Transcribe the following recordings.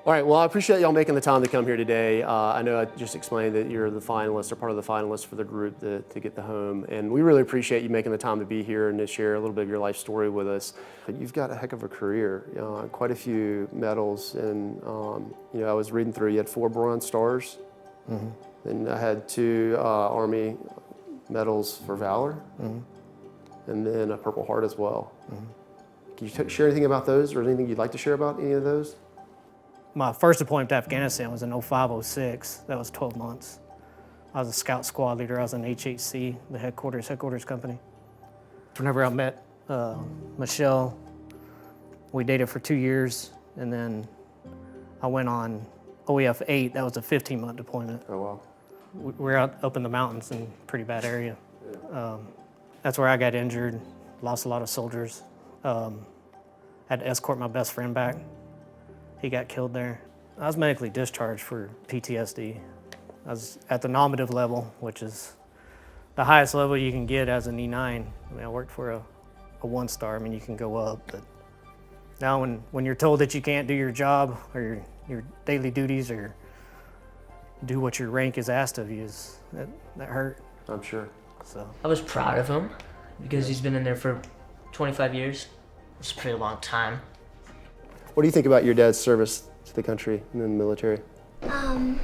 All right, well, I appreciate y'all making the time to come here today. I know I just explained that you're the finalists or part of the finalists for the group to get the home. And we really appreciate you making the time to be here and to share a little bit of your life story with us. You've got a heck of a career, quite a few medals. And, I was reading through, you had 4 Bronze Stars. Mm-hmm. And I had 2 Army medals for Valor. Mm-hmm. And then a Purple Heart as well. Mm-hmm. Can you share anything about those or anything you'd like to share about any of those? My first deployment to Afghanistan was in 05-06. That was 12 months. I was a scout squad leader. I was in HHC, the headquarters company. Whenever I met Michelle, we dated for 2 years, and then I went on OEF 8. That was a 15-month deployment. Oh, wow. We were out up in the mountains in a pretty bad area. Yeah. That's where I got injured, lost a lot of soldiers. Had to escort my best friend back. He got killed there. I was medically discharged for PTSD. I was at the nominative level, which is the highest level you can get as an E9. I mean, I worked for a 1-star. I mean, you can go up, but now when you're told that you can't do your job or your daily duties or do what your rank is asked of you, that hurt. I'm sure. So I was proud of him because he's been in there for 25 years. It's a pretty long time. What do you think about your dad's service to the country and in the military? I'm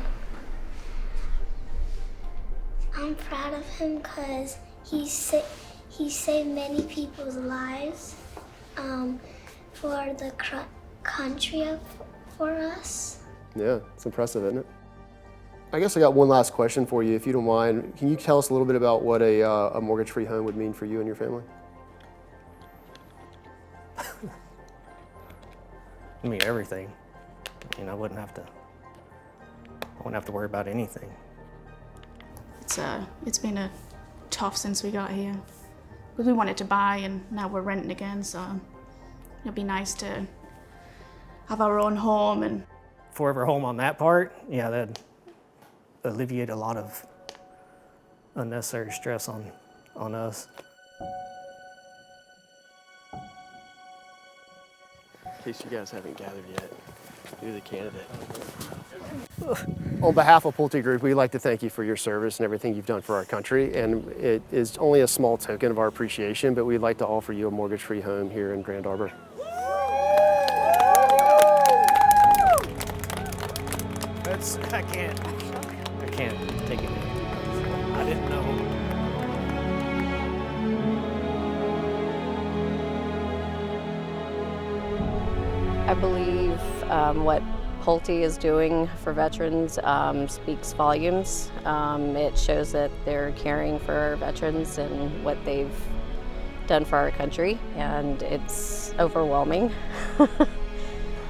proud of him because he saved many people's lives for the country for us. Yeah, it's impressive, isn't it? I guess I got one last question for you, if you don't mind. Can you tell us a little bit about what a mortgage-free home would mean for you and your family? I mean, everything. I wouldn't have to worry about anything. It's been tough since we got here. Because we wanted to buy and now we're renting again, so it'd be nice to have our own home. And forever home on that part, yeah, that'd alleviate a lot of unnecessary stress on us. In case you guys haven't gathered yet, you're the candidate. On behalf of Pulte Group, we'd like to thank you for your service and everything you've done for our country. And it is only a small token of our appreciation, but we'd like to offer you a mortgage-free home here in Grand Arbor. I can't take it. I didn't know. I believe what Pulte is doing for veterans speaks volumes. It shows that they're caring for our veterans and what they've done for our country, and it's overwhelming. It's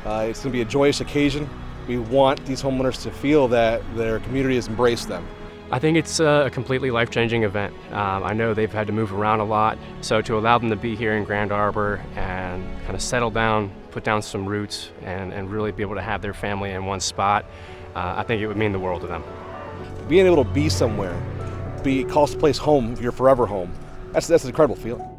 going to be a joyous occasion. We want these homeowners to feel that their community has embraced them. I think it's a completely life-changing event. I know they've had to move around a lot, so to allow them to be here in Grand Arbor and kind of settle down, put down some roots, and really be able to have their family in one spot, I think it would mean the world to them. Being able to be somewhere, call this place home, your forever home, that's an incredible feeling.